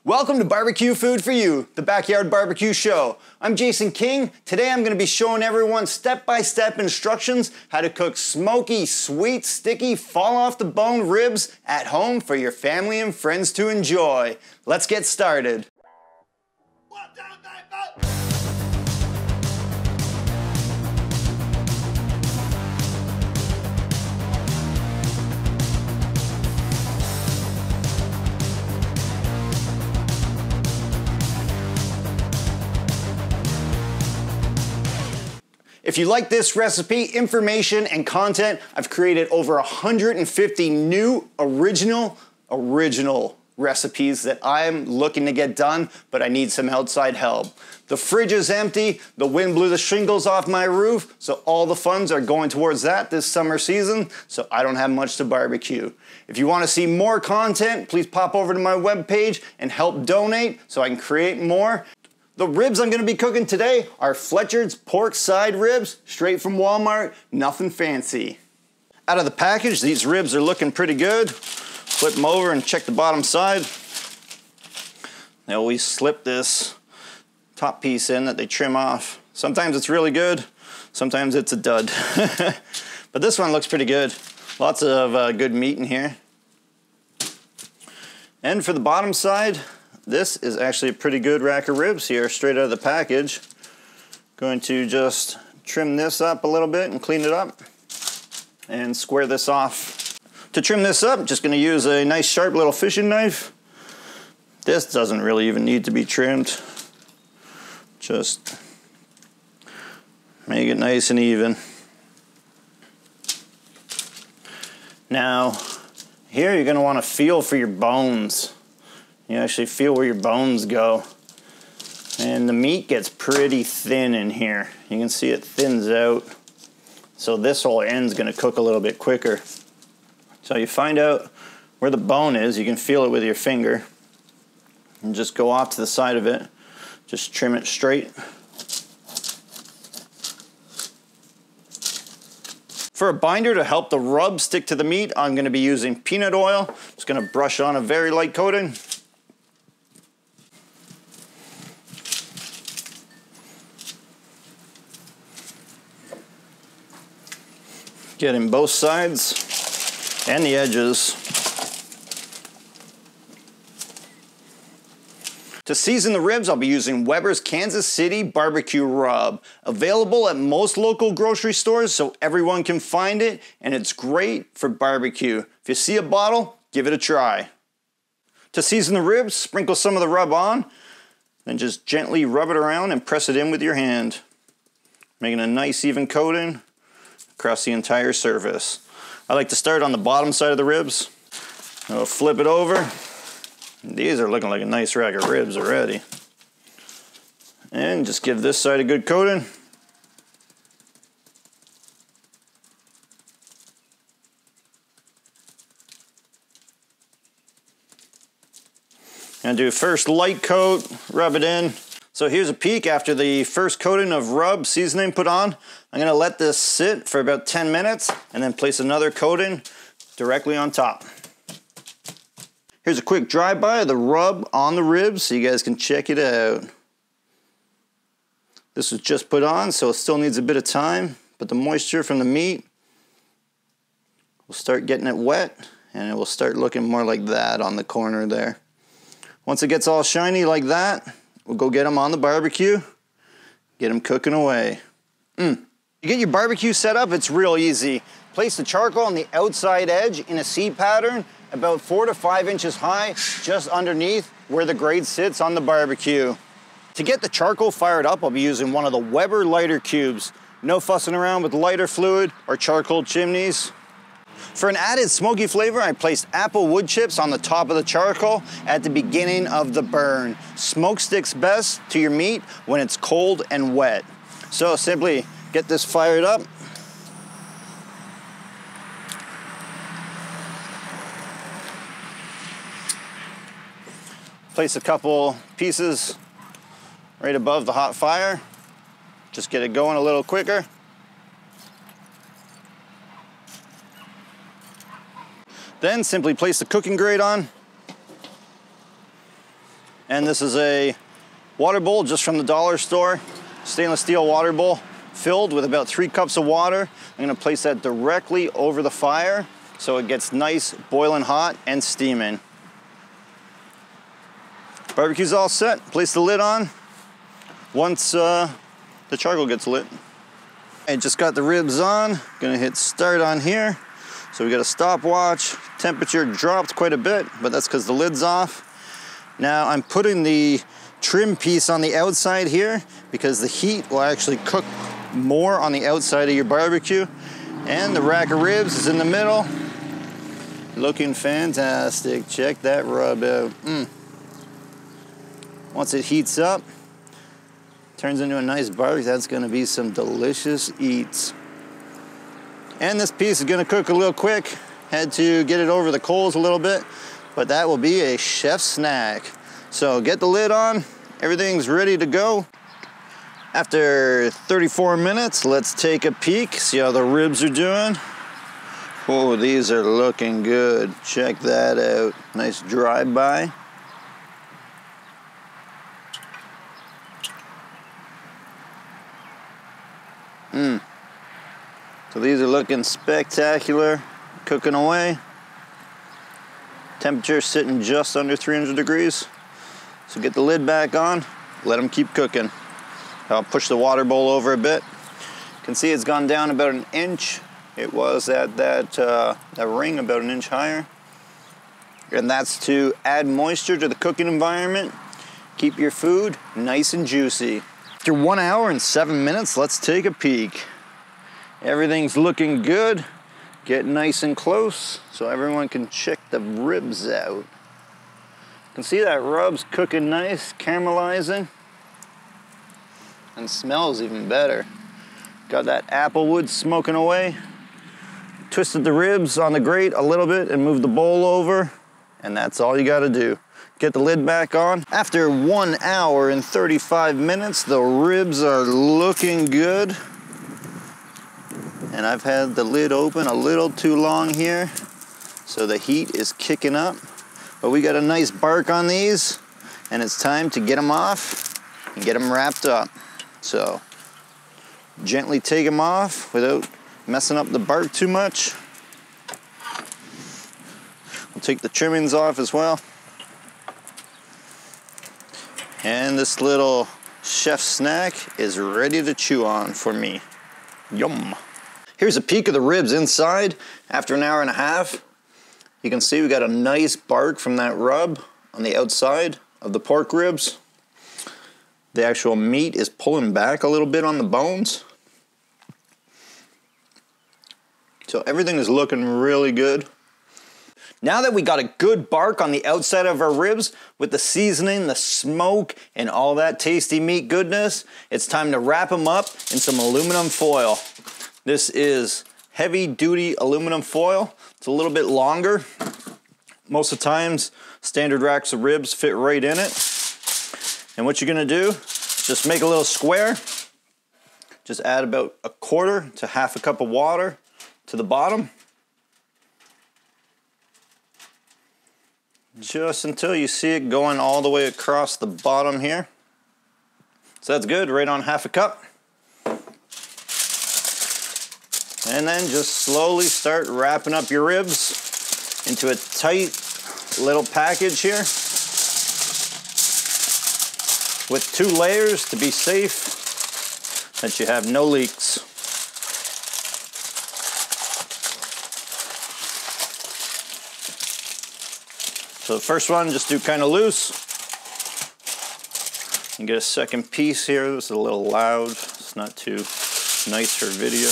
Welcome to BBQ Food for You, the backyard barbecue show. I'm Jason King. Today I'm going to be showing everyone step-by-step instructions how to cook smoky, sweet, sticky, fall-off-the-bone ribs at home for your family and friends to enjoy. Let's get started. If you like this recipe, information, and content, I've created over 150 new original recipes that I'm looking to get done, but I need some outside help. The fridge is empty, the wind blew the shingles off my roof, so all the funds are going towards that this summer season, so I don't have much to barbecue. If you want to see more content, please pop over to my webpage and help donate so I can create more. The ribs I'm going to be cooking today are Fletcher's pork side ribs, straight from Walmart, nothing fancy. Out of the package, these ribs are looking pretty good. Flip them over and check the bottom side. They always slip this top piece in that they trim off. Sometimes it's really good, sometimes it's a dud. But this one looks pretty good. Lots of good meat in here. And for the bottom side, this is actually a pretty good rack of ribs here, straight out of the package. Going to just trim this up a little bit and clean it up and square this off. To trim this up, just gonna use a nice sharp little fishing knife. This doesn't really even need to be trimmed. Just make it nice and even. Now, here you're gonna wanna feel for your bones. You actually feel where your bones go. And the meat gets pretty thin in here. You can see it thins out. So this whole end's gonna cook a little bit quicker. So you find out where the bone is, you can feel it with your finger. And just go off to the side of it. Just trim it straight. For a binder to help the rub stick to the meat, I'm gonna be using peanut oil. Just gonna brush on a very light coating. Getting both sides and the edges. To season the ribs, I'll be using Weber's Kansas City Barbecue Rub. Available at most local grocery stores so everyone can find it, and it's great for barbecue. If you see a bottle, give it a try. To season the ribs, sprinkle some of the rub on, then just gently rub it around and press it in with your hand. Making a nice even coating across the entire surface. I like to start on the bottom side of the ribs. I'll flip it over. These are looking like a nice rack of ribs already. And just give this side a good coating. And do first light coat, rub it in. So here's a peek after the first coating of rub seasoning put on. I'm gonna let this sit for about 10 minutes and then place another coating directly on top. Here's a quick drive-by of the rub on the ribs so you guys can check it out. This was just put on, so it still needs a bit of time, but the moisture from the meat will start getting it wet and it will start looking more like that on the corner there. Once it gets all shiny like that, we'll go get them on the barbecue, get them cooking away. To get your barbecue set up, it's real easy. Place the charcoal on the outside edge in a C pattern, about 4 to 5 inches high, just underneath where the grate sits on the barbecue. To get the charcoal fired up, I'll be using one of the Weber lighter cubes. No fussing around with lighter fluid or charcoal chimneys. For an added smoky flavor, I placed apple wood chips on the top of the charcoal at the beginning of the burn. Smoke sticks best to your meat when it's cold and wet. So simply get this fired up. Place a couple pieces right above the hot fire. Just get it going a little quicker. Then simply place the cooking grate on. And this is a water bowl just from the dollar store. Stainless steel water bowl filled with about 3 cups of water. I'm gonna place that directly over the fire so it gets nice, boiling hot and steaming. Barbecue's all set. Place the lid on once the charcoal gets lit. I just got the ribs on. Gonna hit start on here. So we got a stopwatch. Temperature dropped quite a bit, but that's because the lid's off. Now I'm putting the trim piece on the outside here because the heat will actually cook more on the outside of your barbecue. And the rack of ribs is in the middle. Looking fantastic. Check that rub out. Once it heats up, turns into a nice barbecue, that's gonna be some delicious eats. And this piece is gonna cook a little quick. Had to get it over the coals a little bit, but that will be a chef's snack. So get the lid on, everything's ready to go. After 34 minutes, let's take a peek, see how the ribs are doing. Oh, these are looking good. Check that out. Nice drive-by. So these are looking spectacular, cooking away. Temperature sitting just under 300 degrees. So get the lid back on, let them keep cooking. I'll push the water bowl over a bit. You can see it's gone down about 1 inch. It was at that ring about 1 inch higher. And that's to add moisture to the cooking environment. Keep your food nice and juicy. After 1 hour and 7 minutes, let's take a peek. Everything's looking good. Get nice and close so everyone can check the ribs out. You can see that rub's cooking nice, caramelizing, and smells even better. Got that apple wood smoking away. Twisted the ribs on the grate a little bit and moved the bowl over, and that's all you gotta do. Get the lid back on. After 1 hour and 35 minutes, the ribs are looking good. And I've had the lid open a little too long here, so the heat is kicking up. But we got a nice bark on these, and it's time to get them off and get them wrapped up. So gently take them off without messing up the bark too much. We'll take the trimmings off as well. And this little chef snack is ready to chew on for me. Yum. Here's a peek of the ribs inside after 1.5 hours. You can see we got a nice bark from that rub on the outside of the pork ribs. The actual meat is pulling back a little bit on the bones. So everything is looking really good. Now that we got a good bark on the outside of our ribs with the seasoning, the smoke, and all that tasty meat goodness, it's time to wrap them up in some aluminum foil. This is heavy duty aluminum foil. It's a little bit longer. Most of the times, standard racks of ribs fit right in it. And what you're gonna do, just make a little square. Just add about 1/4 to 1/2 cup of water to the bottom. Just until you see it going all the way across the bottom here. So that's good, right on 1/2 cup. And then just slowly start wrapping up your ribs into a tight little package here with 2 layers to be safe that you have no leaks. So the first one, just do kind of loose. You get a second piece here. This is a little loud. It's not too nice for video.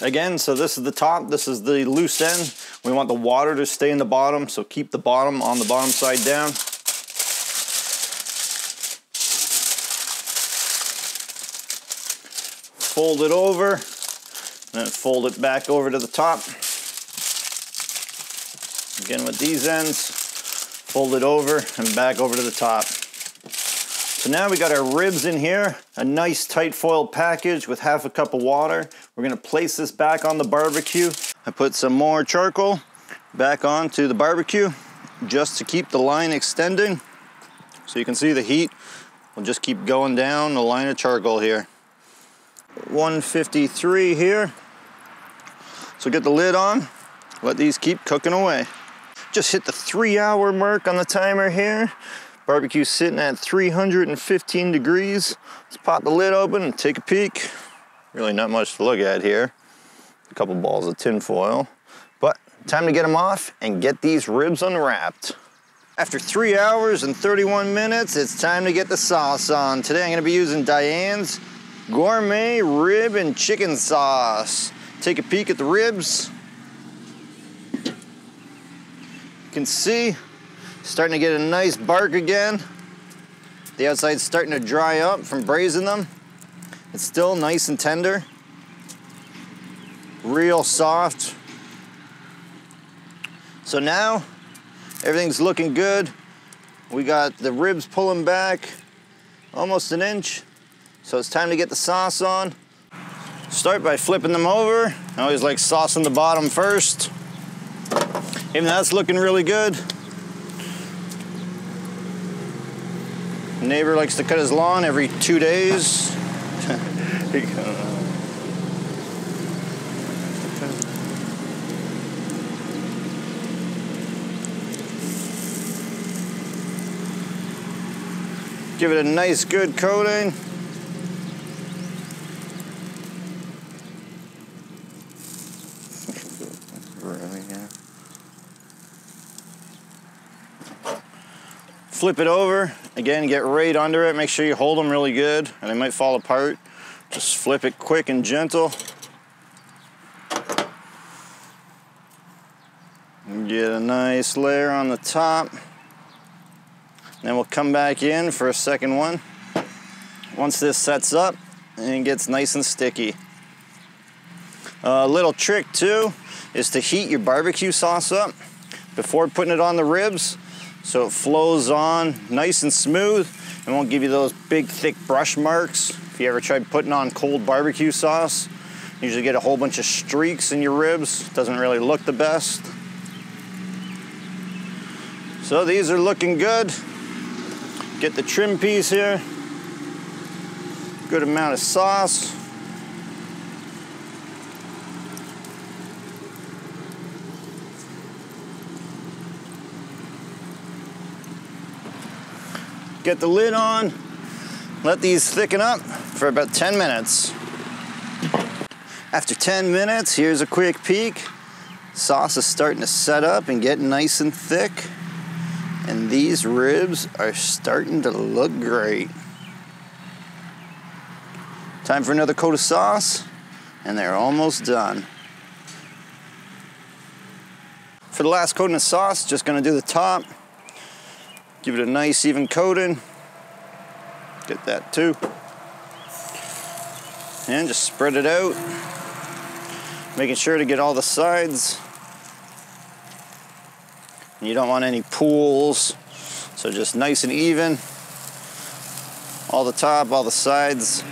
Again, so this is the top, this is the loose end. We want the water to stay in the bottom, so keep the bottom on the bottom side down. Fold it over, and then fold it back over to the top. Again with these ends, fold it over and back over to the top. So now we got our ribs in here, a nice tight foil package with half a cup of water. We're gonna place this back on the barbecue. I put some more charcoal back onto the barbecue just to keep the line extending. So you can see the heat will just keep going down the line of charcoal here. 153 here. So get the lid on, let these keep cooking away. Just hit the 3-hour mark on the timer here. Barbecue's sitting at 315 degrees. Let's pop the lid open and take a peek. Really not much to look at here. A couple balls of tin foil. But time to get them off and get these ribs unwrapped. After 3 hours and 31 minutes, it's time to get the sauce on. Today I'm gonna be using Diane's Gourmet Rib and Chicken Sauce. Take a peek at the ribs. You can see, starting to get a nice bark again. The outside's starting to dry up from braising them. It's still nice and tender. Real soft. So now, everything's looking good. We got the ribs pulling back almost an inch. So it's time to get the sauce on. Start by flipping them over. I always like saucing the bottom first. Even that's looking really good. Neighbor likes to cut his lawn every 2 days. Give it a nice good coating. Flip it over, again, get right under it. Make sure you hold them really good, and they might fall apart. Just flip it quick and gentle. And get a nice layer on the top. Then we'll come back in for a second one. Once this sets up and gets nice and sticky. A little trick too is to heat your barbecue sauce up before putting it on the ribs, so it flows on nice and smooth and won't give you those big thick brush marks. If you ever tried putting on cold barbecue sauce, you usually get a whole bunch of streaks in your ribs. Doesn't really look the best. So these are looking good. Get the trim piece here. Good amount of sauce. Get the lid on, let these thicken up for about 10 minutes. After 10 minutes, here's a quick peek. Sauce is starting to set up and get nice and thick. And these ribs are starting to look great. Time for another coat of sauce, and they're almost done. For the last coating of sauce, just gonna do the top. Give it a nice even coating. Get that too. And just spread it out. Making sure to get all the sides. You don't want any pools, so just nice and even. All the top, all the sides.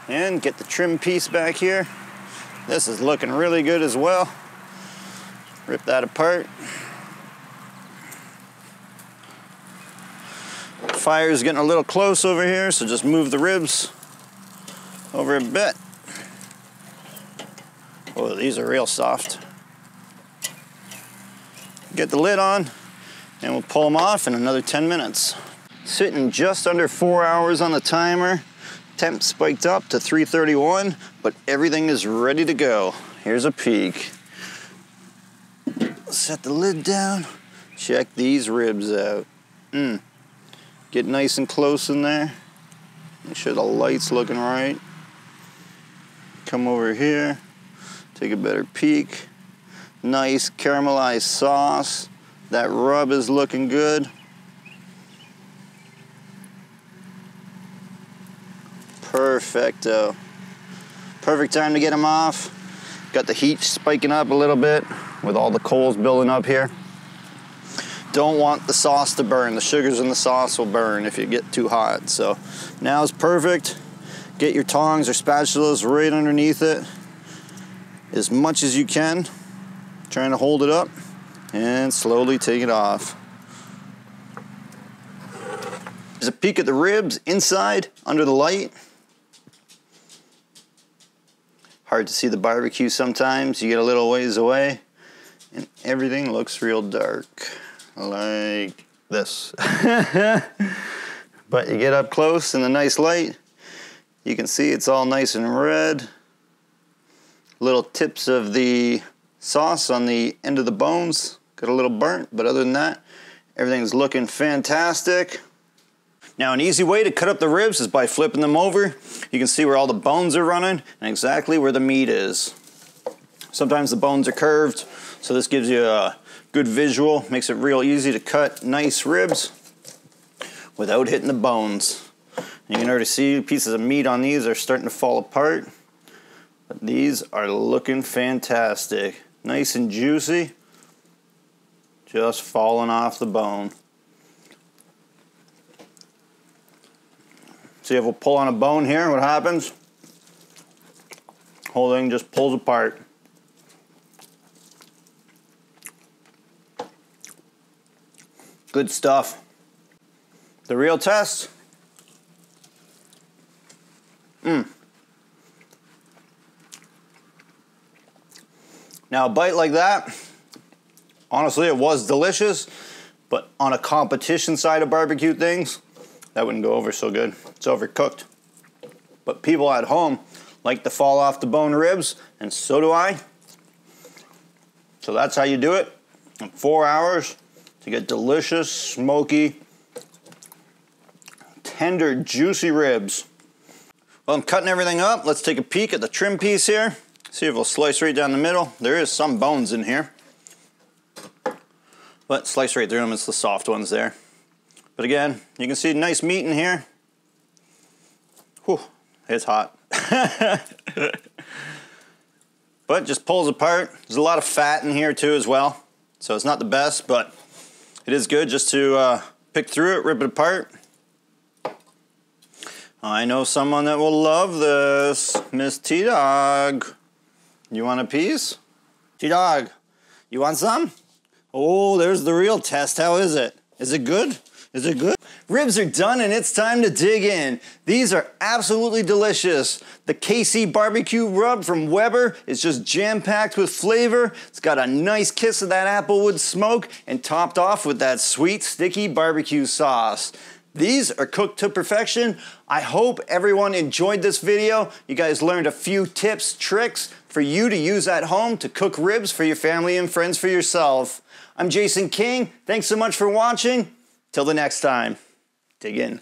And get the trim piece back here. This is looking really good as well. Rip that apart. Fire's getting a little close over here, so just move the ribs over a bit. Oh, these are real soft. Get the lid on, and we'll pull them off in another 10 minutes. Sitting just under 4 hours on the timer. Temp spiked up to 331, but everything is ready to go. Here's a peek. Set the lid down. Check these ribs out. Get nice and close in there. Make sure the light's looking right. Come over here. Take a better peek. Nice caramelized sauce. That rub is looking good. Perfecto. Perfect time to get them off. Got the heat spiking up a little bit with all the coals building up here. Don't want the sauce to burn. The sugars in the sauce will burn if you get too hot. So now is perfect. Get your tongs or spatulas right underneath it as much as you can. Trying to hold it up and slowly take it off. There's a peek at the ribs inside under the light. Hard to see the barbecue sometimes. You get a little ways away and everything looks real dark like this. But you get up close in the nice light, you can see it's all nice and red. Little tips of the sauce on the end of the bones got a little burnt, but other than that, everything's looking fantastic. Now, an easy way to cut up the ribs is by flipping them over. You can see where all the bones are running and exactly where the meat is. Sometimes the bones are curved, so this gives you a good visual, makes it real easy to cut nice ribs without hitting the bones. You can already see pieces of meat on these are starting to fall apart, but these are looking fantastic. Nice and juicy, just falling off the bone. See if we'll pull on a bone here, what happens? Whole thing just pulls apart. Good stuff. The real test. Now a bite like that, honestly it was delicious, but on a competition side of barbecue things, that wouldn't go over so good. It's overcooked. But people at home like to fall off the bone ribs, and so do I. So that's how you do it. In 4 hours to get delicious, smoky, tender, juicy ribs. Well, I'm cutting everything up. Let's take a peek at the trim piece here. See if we'll slice right down the middle. There is some bones in here, but slice right through them. It's the soft ones there. But again, you can see nice meat in here. Whew, it's hot. But it just pulls apart. There's a lot of fat in here too as well. So it's not the best, but it is good just to pick through it, rip it apart. I know someone that will love this. Miss T-Dog. You want a piece? T-Dog, you want some? Oh, there's the real test. How is it? Is it good? Is it good? Ribs are done and it's time to dig in. These are absolutely delicious. The KC barbecue rub from Weber is just jam-packed with flavor. It's got a nice kiss of that applewood smoke and topped off with that sweet, sticky barbecue sauce. These are cooked to perfection. I hope everyone enjoyed this video. You guys learned a few tips, tricks for you to use at home to cook ribs for your family and friends for yourself. I'm Jason King. Thanks so much for watching. Till the next time, dig in.